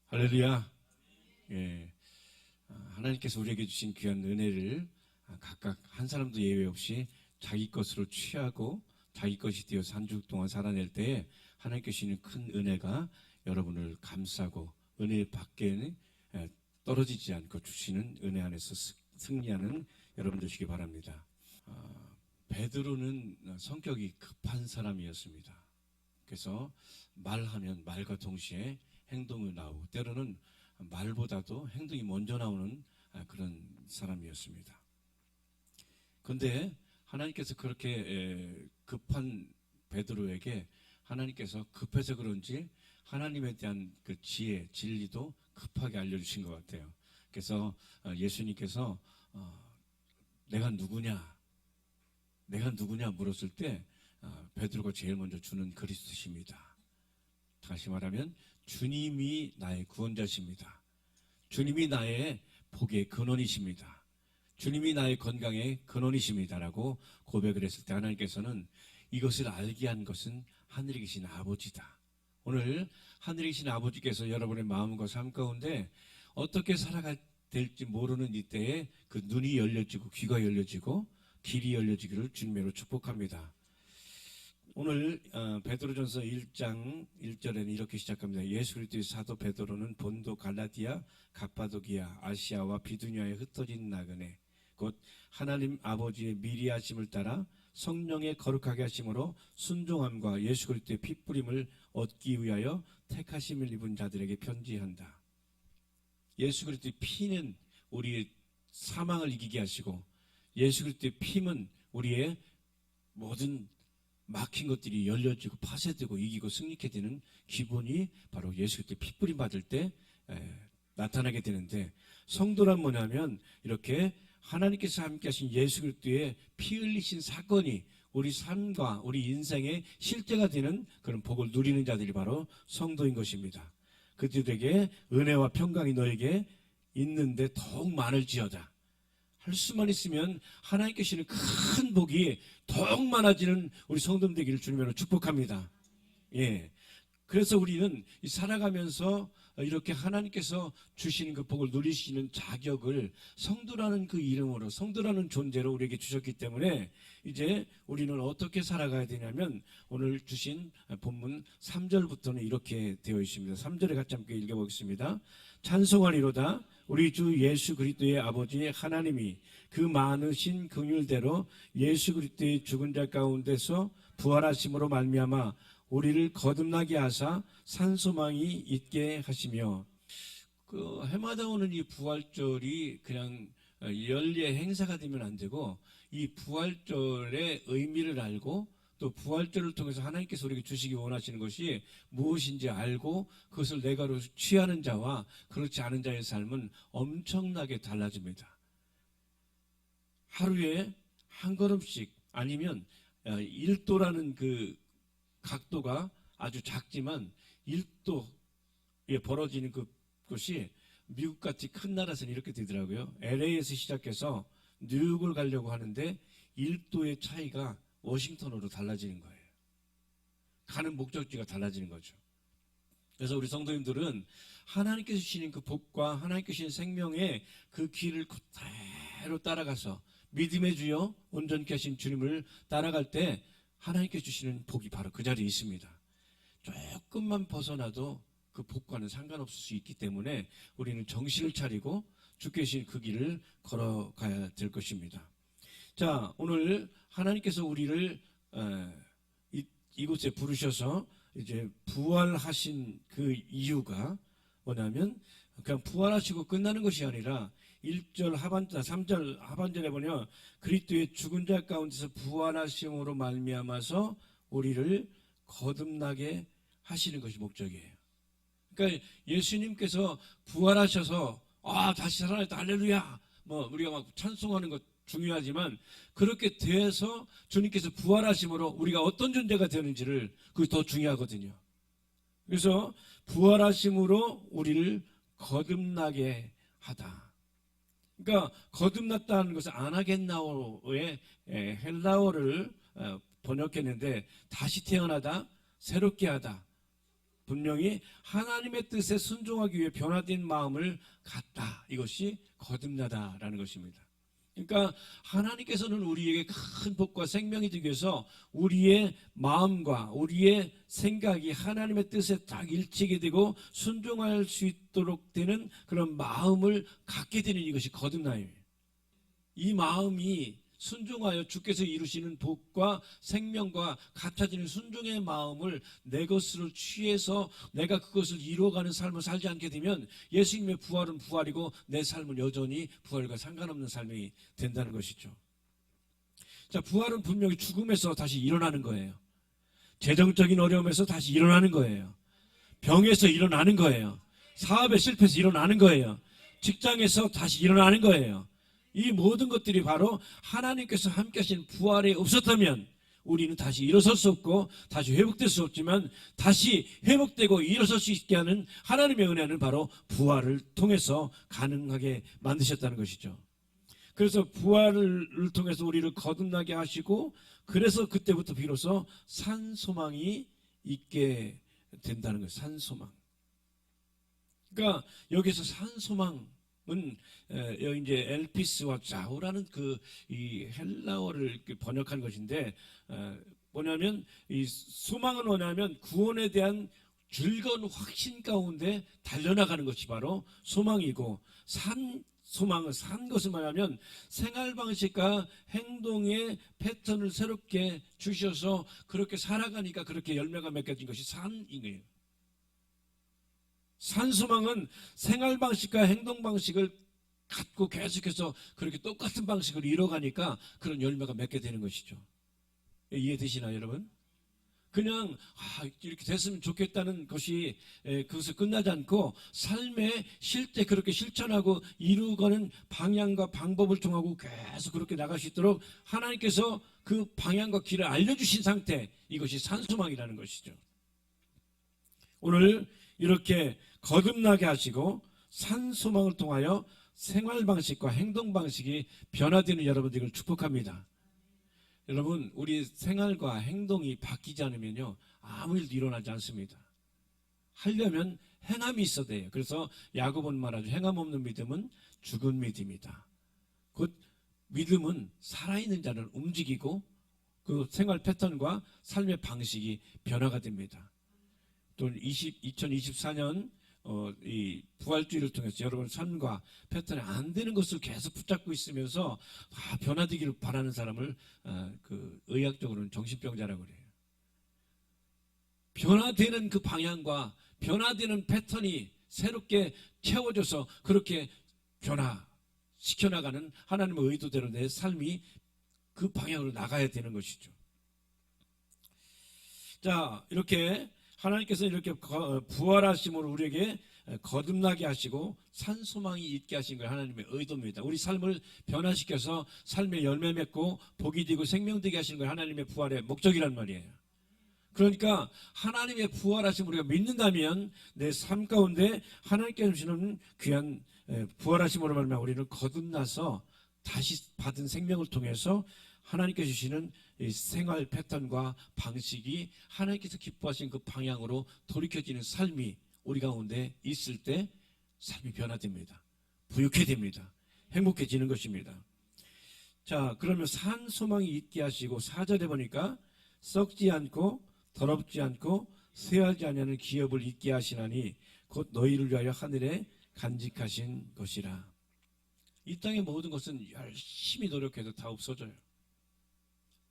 할렐루야. 예. 하나님께서 우리에게 주신 귀한 은혜를 각각 한 사람도 예외 없이 자기 것으로 취하고 자기 것이 되어 한 주 동안 살아낼 때에 하나님께서 주시는 큰 은혜가 여러분을 감싸고 은혜 밖에는 떨어지지 않고 주시는 은혜 안에서 승리하는 여러분 되시기 바랍니다. 베드로는 성격이 급한 사람이었습니다. 그래서 말하면 말과 동시에 행동이 나오고 때로는 말보다도 행동이 먼저 나오는 그런 사람이었습니다. 그런데 하나님께서 그렇게 급한 베드로에게 하나님께서 급해서 그런지 하나님에 대한 그 지혜, 진리도 급하게 알려주신 것 같아요. 그래서 예수님께서 내가 누구냐 물었을 때 베드로가 제일 먼저 주는 그리스도십니다. 다시 말하면 주님이 나의 구원자십니다. 주님이 나의 복의 근원이십니다. 주님이 나의 건강의 근원이십니다라고 고백을 했을 때 하나님께서는 이것을 알게 한 것은 하늘에 계신 아버지다. 오늘 하늘에 계신 아버지께서 여러분의 마음과 삶 가운데 어떻게 살아갈 될지 모르는 이때에 그 눈이 열려지고 귀가 열려지고 길이 열려지기를 주님으로 축복합니다. 오늘 베드로전서 1장 1절에는 이렇게 시작합니다. 예수 그리스도의 사도 베드로는 본도, 갈라디아, 갑바도기아, 아시아와 비두니아에 흩어진 나그네 곧 하나님 아버지의 미리 하심을 따라 성령의 거룩하게 하심으로 순종함과 예수 그리스도의 핏부림을 얻기 위하여 택하심을 입은 자들에게 편지한다. 예수 그리스도의 피는 우리의 사망을 이기게 하시고 예수 그리스도의 피는 우리의 모든 막힌 것들이 열려지고 파쇄되고 이기고 승리케 되는 기본이 바로 예수 그리스도의 핏부림 받을 때 나타나게 되는데, 성도란 뭐냐면 이렇게 하나님께서 함께 하신 예수 그리스도의 피 흘리신 사건이 우리 삶과 우리 인생의 실제가 되는 그런 복을 누리는 자들이 바로 성도인 것입니다. 그들에게 은혜와 평강이 너에게 있는데 더욱 많을지어다. 할 수만 있으면 하나님께 주시는 큰 복이 더욱 많아지는 우리 성도들 되기를 주님으로 축복합니다. 예. 그래서 우리는 살아가면서 이렇게 하나님께서 주시는 그 복을 누리시는 자격을 성도라는 그 이름으로, 성도라는 존재로 우리에게 주셨기 때문에 이제 우리는 어떻게 살아가야 되냐면 오늘 주신 본문 3절부터는 이렇게 되어 있습니다. 3절에 같이 함께 읽어보겠습니다. 찬송하리로다. 우리 주 예수 그리스도의 아버지 하나님이 그 많으신 긍휼대로 예수 그리스도의 죽은 자 가운데서 부활하심으로 말미암아 우리를 거듭나게 하사 산소망이 있게 하시며, 그 해마다 오는 이 부활절이 그냥 연례 행사가 되면 안 되고 이 부활절의 의미를 알고 또 부활절을 통해서 하나님께서 우리에게 주시기 원하시는 것이 무엇인지 알고 그것을 내가로 취하는 자와 그렇지 않은 자의 삶은 엄청나게 달라집니다. 하루에 한 걸음씩 아니면 1도라는 그 각도가 아주 작지만 1도에 벌어지는 그것이 미국같이 큰 나라에서는 이렇게 되더라고요. LA에서 시작해서 뉴욕을 가려고 하는데 1도의 차이가 워싱턴으로 달라지는 거예요. 가는 목적지가 달라지는 거죠. 그래서 우리 성도님들은 하나님께서 주시는 그 복과 하나님께서 주시는 생명의 그 길을 그대로 따라가서 믿음의 주여 온전케 하신 주님을 따라갈 때 하나님께서 주시는 복이 바로 그 자리에 있습니다. 조금만 벗어나도 그 복과는 상관없을 수 있기 때문에 우리는 정신을 차리고 주께 주신 그 길을 걸어가야 될 것입니다. 자, 오늘 하나님께서 우리를 이곳에 부르셔서 이제 부활하신 그 이유가 뭐냐면 그냥 부활하시고 끝나는 것이 아니라 1절 하반절, 3절 하반절에 보면 그리스도의 죽은 자 가운데서 부활하심으로 말미암아서 우리를 거듭나게 하시는 것이 목적이에요. 그러니까 예수님께서 부활하셔서 다시 살아났다 할렐루야 우리가 막 찬송하는 것 중요하지만 그렇게 돼서 주님께서 부활하심으로 우리가 어떤 존재가 되는지를 그게 더 중요하거든요. 그래서 부활하심으로 우리를 거듭나게 하다. 그러니까 거듭났다는 것은 아나겐나오의 헬라어를 번역했는데 다시 태어나다, 새롭게 하다, 분명히 하나님의 뜻에 순종하기 위해 변화된 마음을 갖다. 이것이 거듭나다라는 것입니다. 그러니까 하나님께서는 우리에게 큰 복과 생명이 되기 위해서 우리의 마음과 우리의 생각이 하나님의 뜻에 딱 일치게 되고 순종할 수 있도록 되는 그런 마음을 갖게 되는 이것이 거듭나요. 이 마음이 순종하여 주께서 이루시는 복과 생명과 같아지는 순종의 마음을 내 것으로 취해서 내가 그것을 이루어가는 삶을 살지 않게 되면 예수님의 부활은 부활이고 내 삶은 여전히 부활과 상관없는 삶이 된다는 것이죠. 자, 부활은 분명히 죽음에서 다시 일어나는 거예요. 재정적인 어려움에서 다시 일어나는 거예요. 병에서 일어나는 거예요. 사업에 실패해서 일어나는 거예요. 직장에서 다시 일어나는 거예요. 이 모든 것들이 바로 하나님께서 함께 하신 부활에 없었다면 우리는 다시 일어설 수 없고 다시 회복될 수 없지만 다시 회복되고 일어설 수 있게 하는 하나님의 은혜는 바로 부활을 통해서 가능하게 만드셨다는 것이죠. 그래서 부활을 통해서 우리를 거듭나게 하시고 그래서 그때부터 비로소 산 소망이 있게 된다는 거예요. 산 소망. 그러니까 여기서 산 소망 여기 이제 엘피스와 자우라는 이 헬라어를 번역한 것인데 뭐냐면 이 소망은 뭐냐면 구원에 대한 즐거운 확신 가운데 달려나가는 것이 바로 소망이고 산 소망은 산 것을 말하면 생활 방식과 행동의 패턴을 새롭게 주셔서 그렇게 살아가니까 그렇게 열매가 맺어진 것이 산인 거예요. 산소망은 생활 방식과 행동 방식을 갖고 계속해서 그렇게 똑같은 방식으로 이뤄가니까 그런 열매가 맺게 되는 것이죠. 이해되시나요, 여러분? 그냥 이렇게 됐으면 좋겠다는 것이 그것을 끝나지 않고 삶의 실제 그렇게 실천하고 이루어가는 방향과 방법을 통하고 계속 그렇게 나갈 수 있도록 하나님께서 그 방향과 길을 알려주신 상태, 이것이 산소망이라는 것이죠. 오늘 이렇게 거듭나게 하시고 산소망을 통하여 생활 방식과 행동 방식이 변화되는 여러분들을 축복합니다. 여러분, 우리 생활과 행동이 바뀌지 않으면요 아무 일도 일어나지 않습니다. 하려면 행함이 있어야 돼요. 그래서 야고보는 말하죠. 행함 없는 믿음은 죽은 믿음이다. 곧 믿음은 살아있는 자를 움직이고 그 생활 패턴과 삶의 방식이 변화가 됩니다. 또 2024년 이 부활주의를 통해서 여러분 삶과 패턴이 안 되는 것을 계속 붙잡고 있으면서 변화되기를 바라는 사람을 의학적으로는 정신병자라고 그래요. 변화되는 그 방향과 변화되는 패턴이 새롭게 채워져서 그렇게 변화시켜나가는 하나님의 의도대로 내 삶이 그 방향으로 나가야 되는 것이죠. 자, 이렇게 하나님께서 이렇게 부활하심으로 우리에게 거듭나게 하시고 산소망이 있게 하신 걸 하나님의 의도입니다. 우리 삶을 변화시켜서 삶의 열매 맺고 복이 되고 생명되게 하시는 걸 하나님의 부활의 목적이란 말이에요. 그러니까 하나님의 부활하심을 우리가 믿는다면 내 삶 가운데 하나님께서 주시는 귀한 부활하심으로 말미암아 우리는 거듭나서 다시 받은 생명을 통해서 하나님께서 주시는 이 생활 패턴과 방식이 하나님께서 기뻐하신 그 방향으로 돌이켜지는 삶이 우리 가운데 있을 때 삶이 변화됩니다. 부유해집니다. 행복해지는 것입니다. 자, 그러면 산 소망이 있게 하시고 4절에 보니까 썩지 않고 더럽지 않고 쇠하지 아니하는 기업을 있게 하시나니 곧 너희를 위하여 하늘에 간직하신 것이라. 이 땅의 모든 것은 열심히 노력해도 다 없어져요.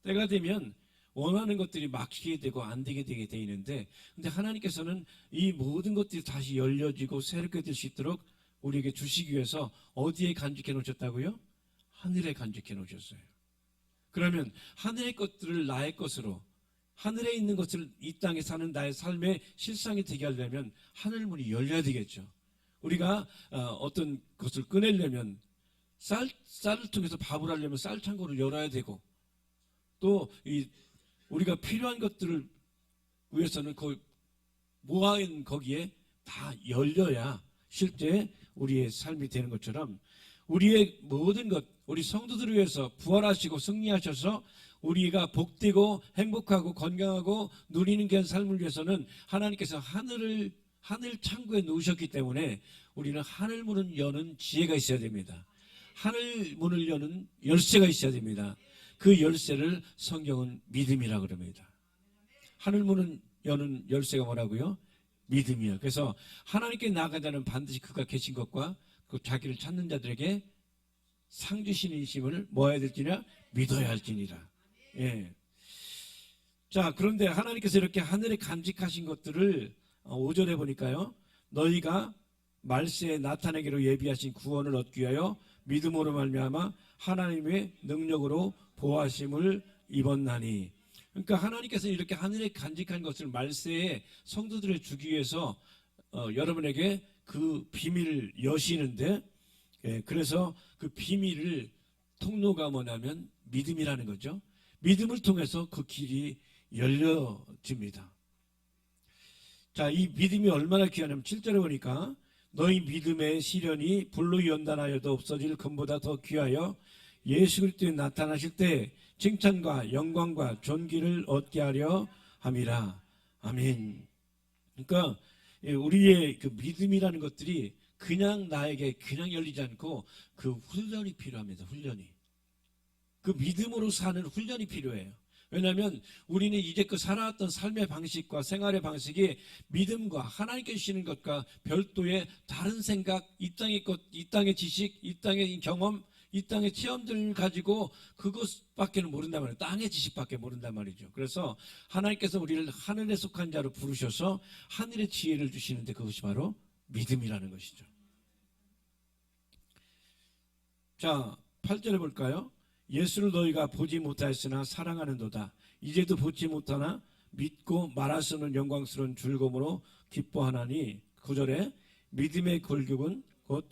때가 되면 원하는 것들이 막히게 되고 안 되게 돼 있는데, 근데 하나님께서는 이 모든 것들이 다시 열려지고 새롭게 될 수 있도록 우리에게 주시기 위해서 어디에 간직해 놓으셨다고요? 하늘에 간직해 놓으셨어요. 그러면 하늘의 것들을 나의 것으로, 하늘에 있는 것을 이 땅에 사는 나의 삶의 실상이 되게 하려면 하늘문이 열려야 되겠죠. 우리가 어떤 것을 꺼내려면 쌀을 통해서 밥을 하려면 쌀 창고를 열어야 되고, 또 우리가 필요한 것들을 위해서는 모아인 거기에 다 열려야 실제 우리의 삶이 되는 것처럼 우리의 모든 것, 우리 성도들을 위해서 부활하시고 승리하셔서 우리가 복되고 행복하고 건강하고 누리는 그런 삶을 위해서는 하나님께서 하늘 창고에 놓으셨기 때문에 우리는 하늘 문을 여는 지혜가 있어야 됩니다. 하늘 문을 여는 열쇠가 있어야 됩니다. 그 열쇠를 성경은 믿음이라고 그럽니다. 하늘 문을 여는 열쇠가 뭐라고요? 믿음이요. 그래서 하나님께 나아가자는 반드시 그가 계신 것과 그 자기를 찾는 자들에게 상 주시는 이심을 뭐 해야 될지냐? 믿어야 할지니라. 예. 자, 그런데 하나님께서 이렇게 하늘에 간직하신 것들을 5절에 보니까요. 너희가 말세에 나타내기로 예비하신 구원을 얻기 위하여 믿음으로 말미암아 하나님의 능력으로 보호하심을 입었나니. 그러니까 하나님께서 이렇게 하늘에 간직한 것을 말세에 성도들을 주기 위해서 여러분에게 그 비밀을 여시는데, 예, 그래서 그 비밀을 통로가 뭐냐면 믿음이라는 거죠. 믿음을 통해서 그 길이 열려집니다. 자, 이 믿음이 얼마나 귀하냐면 7절에 보니까 너희 믿음의 시련이 불로 연단하여도 없어질 금보다 더 귀하여 예수 그리스도에 나타나실 때 칭찬과 영광과 존귀를 얻게 하려 함이라. 아멘. 그러니까 우리의 그 믿음이라는 것들이 그냥 나에게 그냥 열리지 않고 그 훈련이 필요합니다. 훈련이. 그 믿음으로 사는 훈련이 필요해요. 왜냐하면 우리는 이제껏 살아왔던 삶의 방식과 생활의 방식이 믿음과 하나님께 주시는 것과 별도의 다른 생각, 이 땅의 것, 이 땅의 지식, 이 땅의 경험, 이 땅의 체험들을 가지고 그것밖에는 모른단 말이에요. 땅의 지식밖에 모른단 말이죠. 그래서 하나님께서 우리를 하늘에 속한 자로 부르셔서 하늘의 지혜를 주시는데 그것이 바로 믿음이라는 것이죠. 자, 8절에 볼까요? 예수를 너희가 보지 못하였으나 사랑하는도다. 이제도 보지 못하나 믿고 말할 수 없는 영광스러운 즐거움으로 기뻐하나니. 9절에 믿음의 골격은 곧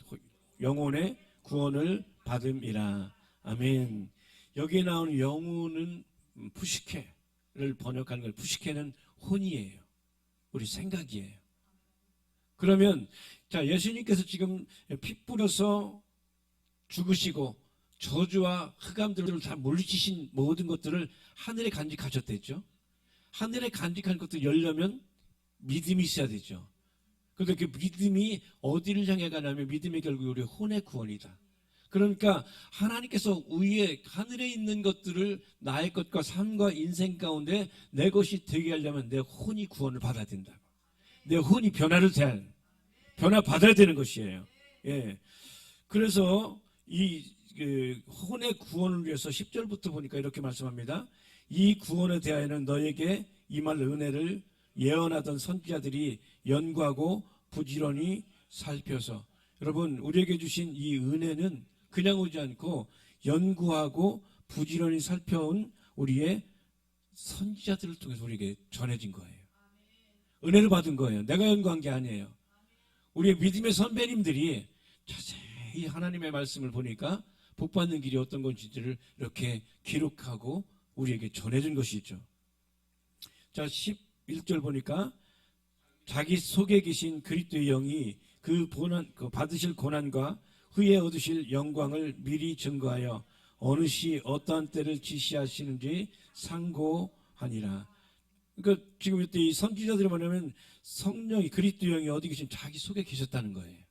영혼의 구원을 받음이라. 아멘. 여기에 나오는 영혼은 푸시케를 번역하는 걸, 푸시케는 혼이에요. 우리 생각이에요. 그러면 자, 예수님께서 지금 피 뿌려서 죽으시고 저주와 흑암들을 다 물리치신 모든 것들을 하늘에 간직하셨댔죠. 하늘에 간직한 것들 열려면 믿음이 있어야 되죠. 그런데 그 믿음이 어디를 향해 가냐면 믿음이 결국 우리 혼의 구원이다. 그러니까 하나님께서 위에 하늘에 있는 것들을 나의 것과 삶과 인생 가운데 내 것이 되게 하려면 내 혼이 구원을 받아야 된다고. 내 혼이 변화받아야 되는 것이에요. 예. 그래서 이 혼의 구원을 위해서 10절부터 보니까 이렇게 말씀합니다. 이 구원에 대하여는 너에게 임할 은혜를 예언하던 선지자들이 연구하고 부지런히 살펴서. 여러분, 우리에게 주신 이 은혜는 그냥 오지 않고 연구하고 부지런히 살펴온 우리의 선지자들을 통해서 우리에게 전해진 거예요. 은혜를 받은 거예요. 내가 연구한 게 아니에요. 우리의 믿음의 선배님들이 자세히 하나님의 말씀을 보니까 복받는 길이 어떤 건지를 이렇게 기록하고 우리에게 전해준 것이죠. 자, 11절 보니까 자기 속에 계신 그리스도의 영이 그 받으실 고난과 후에 얻으실 영광을 미리 증거하여 어느 시 어떠한 때를 지시하시는지 상고하니라. 그러니까 지금 이때 이 선지자들이 뭐냐면 성령이, 그리스도 영이 어디 계신 자기 속에 계셨다는 거예요.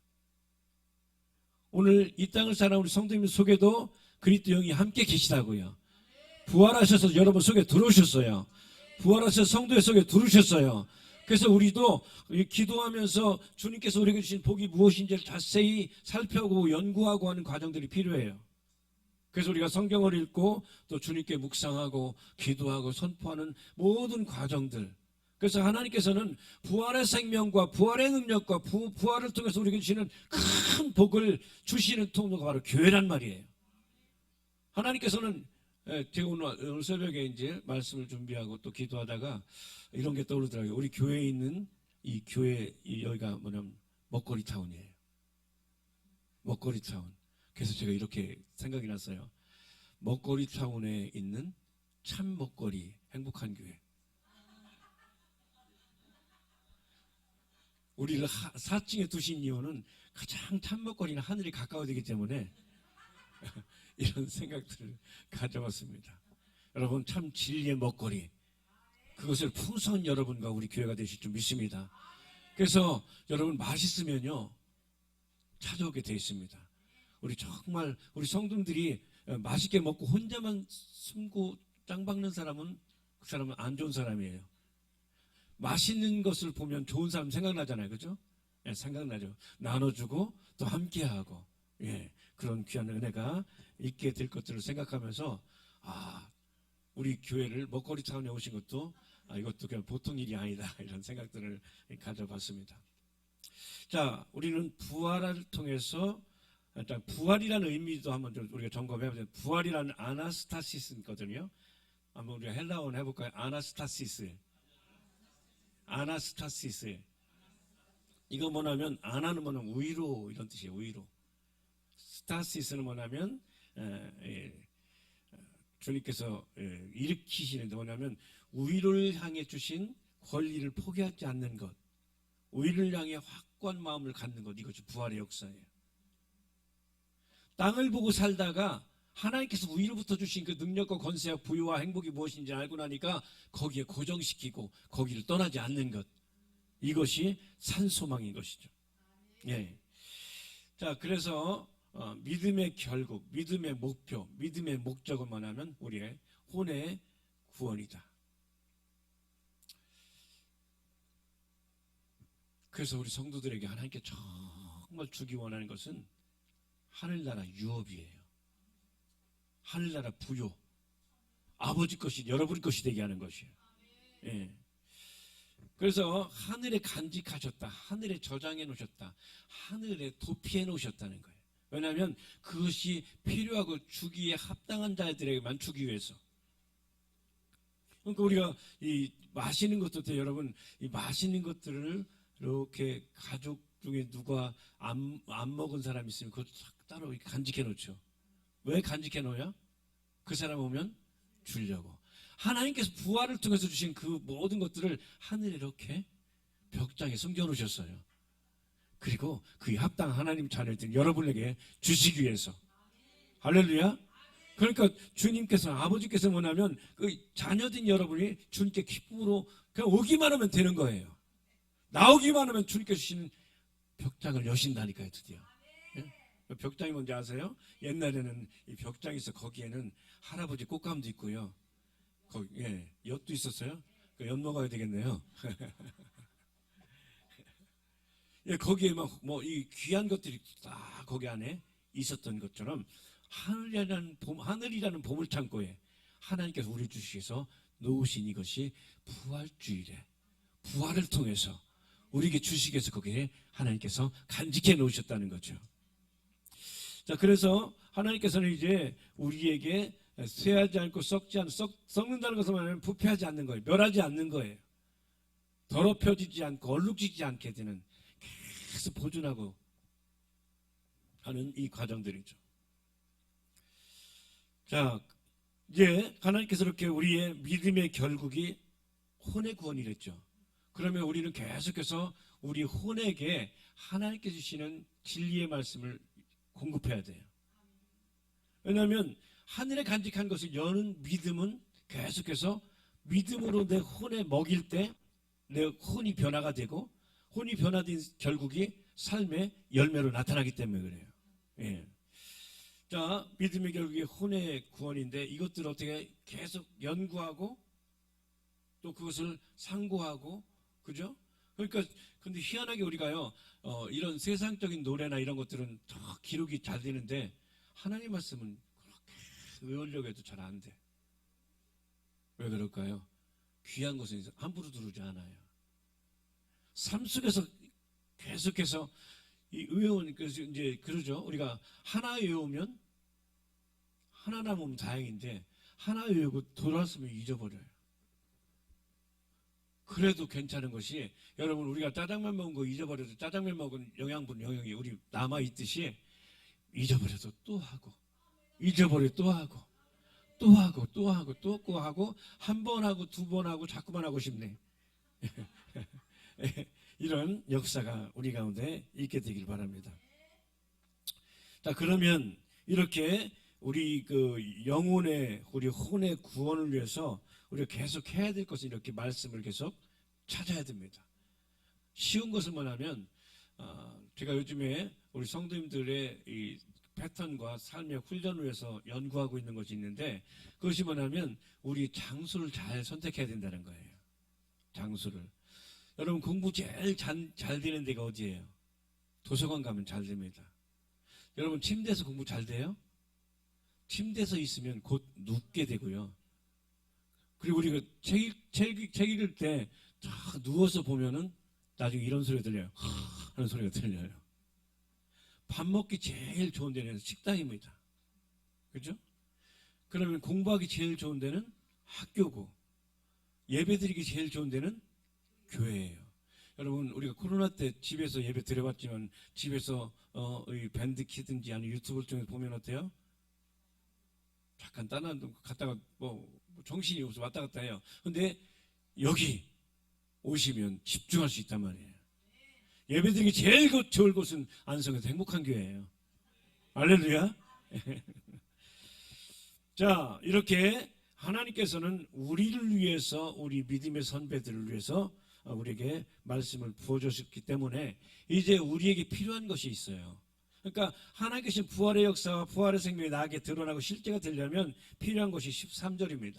오늘 이 땅을 살아 우리 성도님 속에도 그리스도 영이 함께 계시다고요. 부활하셔서 여러분 속에 들어오셨어요. 부활하셔서 성도의 속에 들어오셨어요. 그래서 우리도 기도하면서 주님께서 우리에게 주신 복이 무엇인지를 자세히 살펴보고 연구하고 하는 과정들이 필요해요. 그래서 우리가 성경을 읽고 또 주님께 묵상하고 기도하고 선포하는 모든 과정들. 그래서 하나님께서는 부활의 생명과 부활의 능력과 부활을 통해서 우리에게 주시는 큰 복을 주시는 통로가 바로 교회란 말이에요. 하나님께서는 제가 오늘 새벽에 이제 말씀을 준비하고 또 기도하다가 이런 게 떠오르더라고요. 우리 교회에 있는 이 교회, 여기가 뭐냐면 먹거리 타운이에요. 먹거리 타운. 그래서 제가 이렇게 생각이 났어요. 먹거리 타운에 있는 참 먹거리 행복한 교회. 우리를 4층에 두신 이유는 가장 참 먹거리는 하늘이 가까워야 되기 때문에 이런 생각들을 가져봤습니다. 여러분, 참 진리의 먹거리, 그것을 풍성한 여러분과 우리 교회가 되실 줄 믿습니다. 그래서 여러분, 맛있으면요 찾아오게 되어 있습니다. 우리 정말 우리 성도들이 맛있게 먹고 혼자만 숨고 짱 박는 사람은 그 사람은 안 좋은 사람이에요. 맛있는 것을 보면 좋은 사람 생각나잖아요. 그죠? 예, 생각나죠. 나눠주고 또 함께하고, 예, 그런 귀한 은혜가 있게 될 것들을 생각하면서, 우리 교회를 먹거리 차원에 오신 것도, 이것도 그냥 보통 일이 아니다, 이런 생각들을 가져봤습니다. 자, 우리는 부활을 통해서, 일단 부활이라는 의미도 한번 좀 우리가 점검해보자. 부활이라는 아나스타시스거든요. 한번 우리가 헬라어로 해볼까요? 아나스타시스. 이거 뭐냐면, 아나는 뭐냐면 위로, 이런 뜻이에요. 위로. 스타시스는 뭐냐면 주님께서 일으키시는데, 뭐냐면 위를 향해 주신 권리를 포기하지 않는 것, 위를 향해 확고한 마음을 갖는 것, 이것이 부활의 역사예요. 땅을 보고 살다가 하나님께서 위로부터 주신 그 능력과 권세와 부유와 행복이 무엇인지 알고 나니까 거기에 고정시키고 거기를 떠나지 않는 것, 이것이 산소망인 것이죠. 예. 자, 그래서 믿음의 결국, 믿음의 목표, 믿음의 목적은 뭐냐면 우리의 혼의 구원이다. 그래서 우리 성도들에게 하나님께 정말 주기 원하는 것은 하늘나라 유업이에요. 하늘나라 부요, 아버지 것이 여러분 것이 되게 하는 것이에요. 예. 그래서 하늘에 간직하셨다, 하늘에 저장해 놓으셨다, 하늘에 도피해 놓으셨다는 거예요. 왜냐하면 그것이 필요하고 주기에 합당한 자들에게만 주기 위해서. 그러니까 우리가 이 마시는 것도 돼, 여러분, 이 마시는 것들을 이렇게 가족 중에 누가 안 먹은 사람이 있으면 그것도 따로 간직해 놓죠. 왜 간직해 놓아요? 그 사람 오면 주려고. 하나님께서 부활을 통해서 주신 그 모든 것들을 하늘에 이렇게 벽장에 숨겨 놓으셨어요. 그리고 그에 합당한 하나님 자녀들 여러분에게 주시기 위해서. 할렐루야. 그러니까 주님께서, 아버지께서 뭐냐면 그 자녀된 여러분이 주님께 기쁨으로 그냥 오기만 하면 되는 거예요. 나오기만 하면 주님께서 주시는 벽장을 여신다니까요. 드디어. 예? 벽장이 뭔지 아세요? 옛날에는 이 벽장이 있어. 거기에는 할아버지 꽃감도 있고요. 거기, 예, 엿도 있었어요. 그 엿 먹어야 되겠네요. 예, 거기에 막 뭐 이 귀한 것들이 다 거기 안에 있었던 것처럼 하늘이라는 보물 창고에 하나님께서 우리 주시기위해서 놓으신 이것이 부활주일에 부활을 통해서 우리에게 주시기 위해서 거기에 하나님께서 간직해 놓으셨다는 거죠. 자, 그래서 하나님께서는 이제 우리에게 쇠하지 않고 썩는다는 것은 뭐냐면 부패하지 않는 거예요. 멸하지 않는 거예요. 더럽혀지지 않고 얼룩지지 않게 되는, 계속 보존하고 하는 이 과정들이죠. 자, 이제 하나님께서 이렇게 우리의 믿음의 결국이 혼의 구원이랬죠. 그러면 우리는 계속해서 우리 혼에게 하나님께 주시는 진리의 말씀을 공급해야 돼요. 왜냐하면 하늘에 간직한 것을 여는 믿음은 계속해서 믿음으로 내 혼에 먹일 때 내 혼이 변화가 되고, 혼이 변화된 결국이 삶의 열매로 나타나기 때문에 그래요. 예. 자, 믿음의 결국이 혼의 구원인데 이것들을 어떻게 계속 연구하고 또 그것을 상고하고, 그죠? 그러니까 근데 희한하게 우리가요, 이런 세상적인 노래나 이런 것들은 더 기록이 잘 되는데 하나님 말씀은 그렇게 외우려고 해도 잘 안 돼. 왜 그럴까요? 귀한 것은 함부로 들어오지 않아요. 삶 속에서 계속해서 이 외우는, 그래서 이제 그러죠. 우리가 하나 외우면 하나 남으면 다행인데 하나 외우고 돌아왔으면 잊어버려요. 그래도 괜찮은 것이, 여러분, 우리가 짜장면 먹은 거 잊어버려도 짜장면 먹은 영양이 우리 남아있듯이 잊어버려도 또 하고, 잊어버려도 또 하고, 또 하고, 또 하고, 또 하고, 한 번 하고 두 번 하고 자꾸만 하고 싶네. 이런 역사가 우리 가운데 있게 되길 바랍니다. 자, 그러면 이렇게 우리 그 영혼의 우리 혼의 구원을 위해서 우리가 계속 해야 될 것은 이렇게 말씀을 계속 찾아야 됩니다. 쉬운 것을 뭐냐면 제가 요즘에 우리 성도님들의 이 패턴과 삶의 훈련을 위해서 연구하고 있는 것이 있는데 그것이 뭐냐면 우리 장소를 잘 선택해야 된다는 거예요. 장소를. 여러분 공부 제일 잘 되는 데가 어디예요? 도서관 가면 잘 됩니다. 여러분 침대에서 공부 잘 돼요? 침대에서 있으면 곧 눕게 되고요. 그리고 우리가 책 읽을 때 누워서 보면은 나중에 이런 소리가 들려요. 하는 소리가 들려요. 밥 먹기 제일 좋은 데는 식당입니다. 그렇죠? 그러면 공부하기 제일 좋은 데는 학교고 예배드리기 제일 좋은 데는 교회예요. 여러분 우리가 코로나 때 집에서 예배 드려봤지만 집에서 이 밴드 키든지 아니면 유튜브를 통해서 보면 어때요? 잠깐 딴 데 갔다가 뭐 정신이 없어 왔다 갔다 해요. 근데 여기 오시면 집중할 수 있단 말이에요. 예배드리기 제일 좋을 곳은 안성에서 행복한 교회예요. 할렐루야. 자, 이렇게 하나님께서는 우리를 위해서 우리 믿음의 선배들을 위해서 우리에게 말씀을 부어주셨기 때문에 이제 우리에게 필요한 것이 있어요. 그러니까 하나님께서 부활의 역사와 부활의 생명이 나에게 드러나고 실제가 되려면 필요한 것이 13절입니다.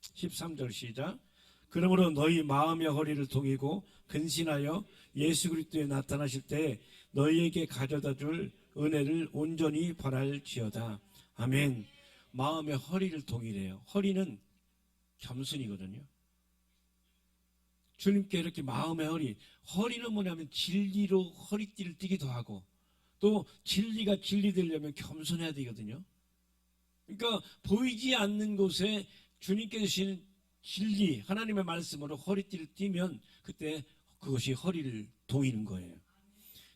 13절 시작. 그러므로 너희 마음의 허리를 동이고 근신하여 예수 그리스도에 나타나실 때 너희에게 가져다 줄 은혜를 온전히 바랄지어다. 아멘. 마음의 허리를 동이래요. 허리는 겸손이거든요. 주님께 이렇게 마음의 허리는 뭐냐면 진리로 허리띠를 띠기도 하고 또 진리가 진리 되려면 겸손해야 되거든요. 그러니까 보이지 않는 곳에 주님께서 주시는 진리, 하나님의 말씀으로 허리띠를 띠면 그때 그것이 허리를 동이는 거예요.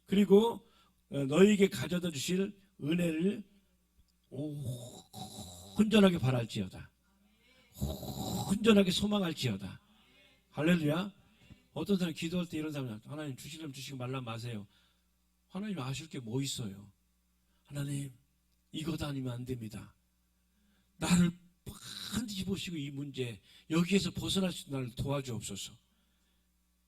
그리고 너희에게 가져다 주실 은혜를 온전하게 바랄지어다. 온전하게 소망할지어다. 할렐루야. 어떤 사람 기도할 때 이런 사람 하나님 주시려면 주시고 말라 마세요. 하나님 아실 게 뭐 있어요? 하나님 이것 아니면 안 됩니다. 나를 반드시 보시고 이 문제 여기에서 벗어날 수 있는 나를 도와주옵소서.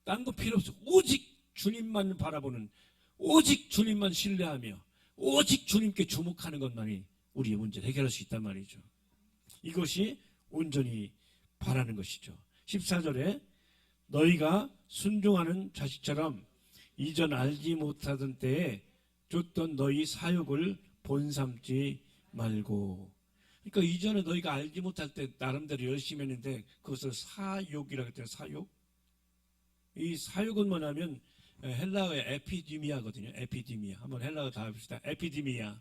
딴 거 필요 없어. 오직 주님만 바라보는 오직 주님만 신뢰하며 오직 주님께 주목하는 것만이 우리의 문제를 해결할 수 있단 말이죠. 이것이 온전히 바라는 것이죠. 14절에 너희가 순종하는 자식처럼 이전 알지 못하던 때에 줬던 너희 사욕을 본삼지 말고. 그러니까 이전에 너희가 알지 못할 때 나름대로 열심히 했는데 그것을 사욕이라고 했잖아요. 사욕. 이 사욕은 뭐냐면 헬라어의 에피디미아거든요. 에피디미아. 한번 헬라어 다 해봅시다. 에피디미아.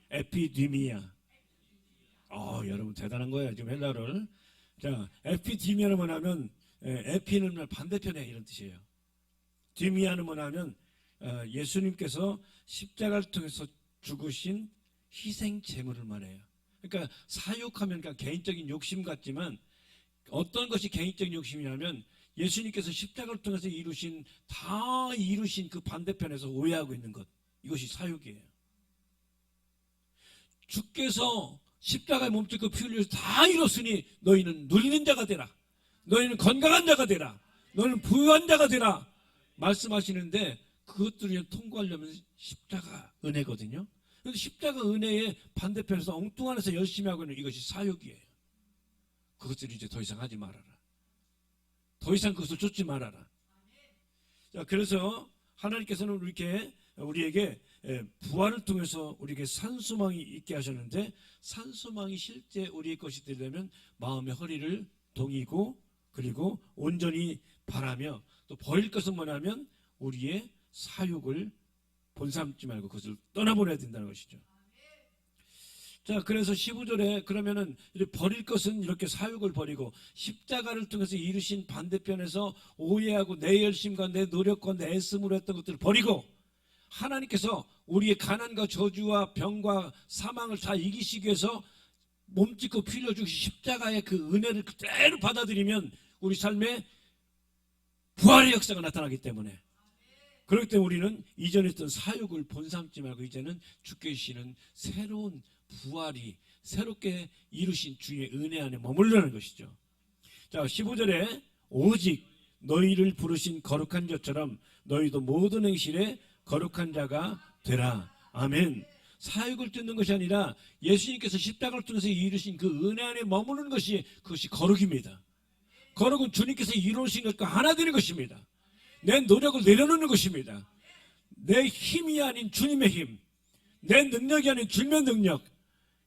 에피디미아. 여러분 대단한 거예요. 지금 헬라어를. 자, 에피디미아는 뭐냐면 에피는 반대편에 이런 뜻이에요. 디미아는 뭐냐면 예수님께서 십자가를 통해서 죽으신 희생 제물을 말해요. 그러니까 사욕하면 그냥 개인적인 욕심 같지만 어떤 것이 개인적인 욕심이냐면 예수님께서 십자가를 통해서 다 이루신 그 반대편에서 오해하고 있는 것. 이것이 사욕이에요. 주께서 십자가에 몸짓고 피 흘려서 다 이뤘으니 너희는 누리는 자가 되라. 너희는 건강한 자가 되라. 너희는 부유한 자가 되라. 말씀하시는데 그것들을 통과하려면 십자가 은혜거든요. 그런데 십자가 은혜의 반대편에서 엉뚱한 데서 열심히 하고 있는 이것이 사욕이에요. 그것들을 이제 더 이상 하지 말아라. 더 이상 그것을 쫓지 말아라. 자, 그래서 하나님께서는 우리에게 부활을 통해서 우리에게 산소망이 있게 하셨는데 산소망이 실제 우리의 것이 되려면 마음의 허리를 동이고 그리고 온전히 바라며 또 버릴 것은 뭐냐면 우리의 사욕을 본삼지 말고 그것을 떠나보내야 된다는 것이죠. 자, 그래서 15절에 그러면은 버릴 것은 이렇게 사욕을 버리고 십자가를 통해서 이루신 반대편에서 오해하고 내 열심과 내 노력과 내 애씀으로 했던 것들을 버리고 하나님께서 우리의 가난과 저주와 병과 사망을 다 이기시기 위해서 몸짓고 피 흘려 주신 십자가의 그 은혜를 그대로 받아들이면 우리 삶에 부활의 역사가 나타나기 때문에 그렇기 때문에 우리는 이전에 했던 사욕을 본삼지 말고 이제는 주께 주시는 새로운 부활이 새롭게 이루신 주의 은혜 안에 머물러는 것이죠. 자, 15절에 오직 너희를 부르신 거룩한 자처럼 너희도 모든 행실에 거룩한 자가 되라. 아멘. 사역을 듣는 것이 아니라 예수님께서 십자가를 통해서 이루신 그 은혜 안에 머무는 것이 그것이 거룩입니다. 거룩은 주님께서 이루신 것과 하나 되는 것입니다. 내 노력을 내려놓는 것입니다. 내 힘이 아닌 주님의 힘, 내 능력이 아닌 주님의 능력,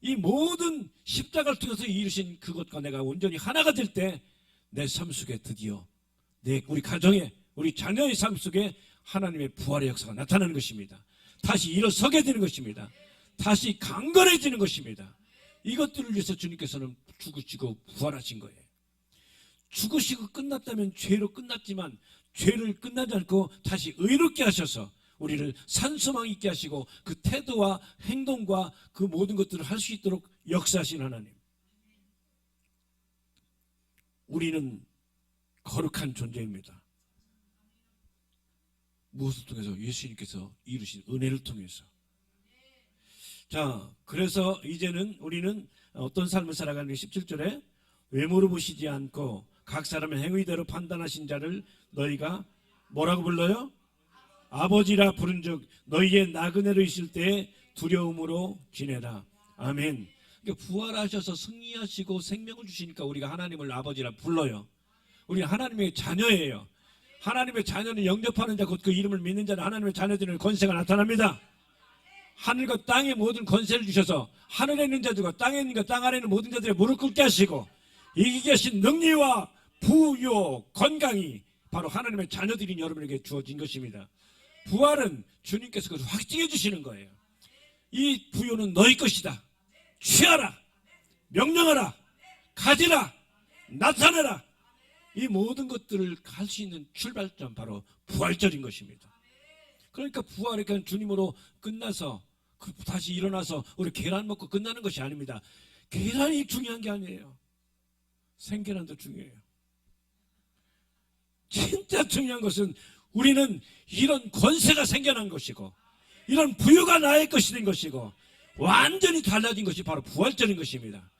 이 모든 십자가를 통해서 이루신 그것과 내가 온전히 하나가 될 때 내 삶 속에 드디어 우리 가정에 우리 자녀의 삶 속에 하나님의 부활의 역사가 나타나는 것입니다. 다시 일어서게 되는 것입니다. 다시 강건해지는 것입니다. 이것들을 위해서 주님께서는 죽으시고 부활하신 거예요. 죽으시고 끝났다면 죄로 끝났지만 죄를 끝나지 않고 다시 의롭게 하셔서 우리를 산소망 있게 하시고 그 태도와 행동과 그 모든 것들을 할 수 있도록 역사하신 하나님. 우리는 거룩한 존재입니다. 무엇을 통해서? 예수님께서 이루신 은혜를 통해서. 자, 그래서 이제는 우리는 어떤 삶을 살아가는 게 17절에 외모로 보시지 않고 각 사람의 행위대로 판단하신 자를 너희가 뭐라고 불러요? 아버지라 부른즉 너희의 나그네로 있을 때에 두려움으로 지내라. 아멘. 그러니까 부활하셔서 승리하시고 생명을 주시니까 우리가 하나님을 아버지라 불러요. 우리는 하나님의 자녀예요. 하나님의 자녀는 영접하는 자 곧 그 이름을 믿는 자는 하나님의 자녀들의 권세가 나타납니다. 하늘과 땅의 모든 권세를 주셔서 하늘에 있는 자들과 땅에 있는 땅 아래 있는 모든 자들의 무릎 꿇게 하시고 이기게 하신 능리와 부요 건강이 바로 하나님의 자녀들인 여러분에게 주어진 것입니다. 부활은 주님께서 그것을 확증해 주시는 거예요. 이 부요는 너희 것이다. 취하라. 명령하라. 가지라. 나타내라. 이 모든 것들을 할 수 있는 출발점 바로 부활절인 것입니다. 그러니까 부활이 그냥 주님으로 끝나서 다시 일어나서 우리 계란 먹고 끝나는 것이 아닙니다. 계란이 중요한 게 아니에요. 생계란도 중요해요. 진짜 중요한 것은 우리는 이런 권세가 생겨난 것이고 이런 부유가 나의 것이 된 것이고 완전히 달라진 것이 바로 부활절인 것입니다.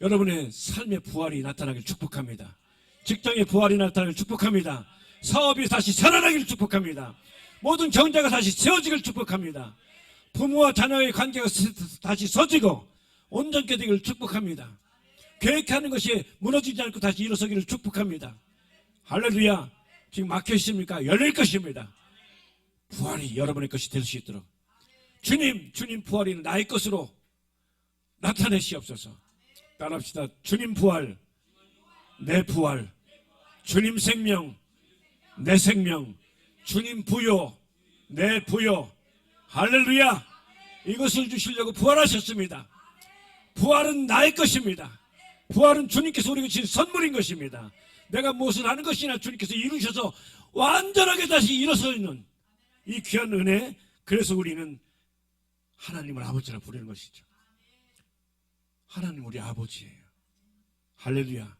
여러분의 삶의 부활이 나타나길 축복합니다. 직장의 부활이 나타나길 축복합니다. 사업이 다시 살아나기를 축복합니다. 모든 경제가 다시 세워지기를 축복합니다. 부모와 자녀의 관계가 다시 서지고 온전케 되기를 축복합니다. 계획하는 것이 무너지지 않고 다시 일어서기를 축복합니다. 할렐루야. 지금 막혀 있습니까? 열릴 것입니다. 부활이 여러분의 것이 될 수 있도록 주님 부활이 나의 것으로 나타내시옵소서. 따라합시다. 주님 부활, 내 부활, 주님 생명, 내 생명, 주님 부요, 내 부요. 할렐루야. 이것을 주시려고 부활하셨습니다. 부활은 나의 것입니다. 부활은 주님께서 우리에게 주신 선물인 것입니다. 내가 무엇을 하는 것이나 주님께서 이루셔서 완전하게 다시 일어서 있는 이 귀한 은혜. 그래서 우리는 하나님을 아버지라 부르는 것이죠. 하나님 우리 아버지예요. 할렐루야.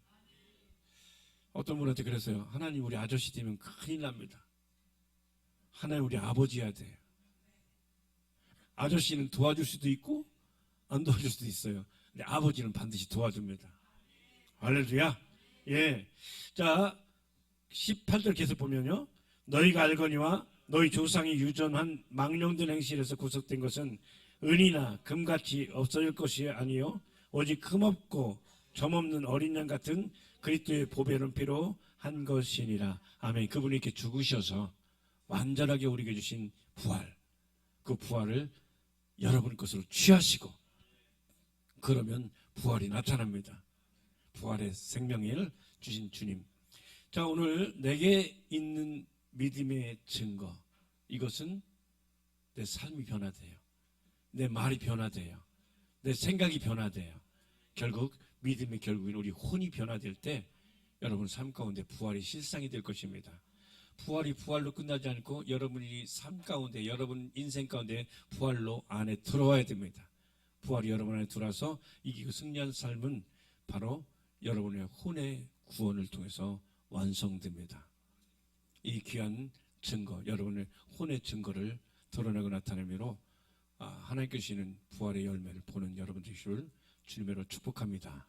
어떤 분한테 그랬어요. 하나님 우리 아저씨 되면 큰일 납니다. 하나님 우리 아버지여야 돼요. 아저씨는 도와줄 수도 있고 안 도와줄 수도 있어요. 근데 아버지는 반드시 도와줍니다. 할렐루야. 예. 자, 18절 계속 보면요. 너희가 알거니와 너희 조상이 유전한 망령된 행실에서 구속된 것은 은이나 금같이 없어질 것이 아니요 오직 흠없고 점없는 어린 양 같은 그리스도의 보배로운 피로 한 것이니라. 아멘. 그분이 이렇게 죽으셔서 완전하게 우리에게 주신 부활, 그 부활을 여러분 것으로 취하시고 그러면 부활이 나타납니다. 부활의 생명을 주신 주님. 자, 오늘 내게 있는 믿음의 증거, 이것은 내 삶이 변화돼요. 내 말이 변화돼요. 내 생각이 변화돼요. 결국 믿음의 결국은 우리 혼이 변화될 때 여러분 삶 가운데 부활이 실상이 될 것입니다. 부활이 부활로 끝나지 않고 여러분이 삶 가운데 여러분 인생 가운데 부활로 안에 들어와야 됩니다. 부활이 여러분 안에 들어와서 이기고 승리한 삶은 바로 여러분의 혼의 구원을 통해서 완성됩니다. 이 귀한 증거, 여러분의 혼의 증거를 드러내고 나타내므로 하나님께서 주시는 부활의 열매를 보는 여러분 되시를 주님으로 축복합니다.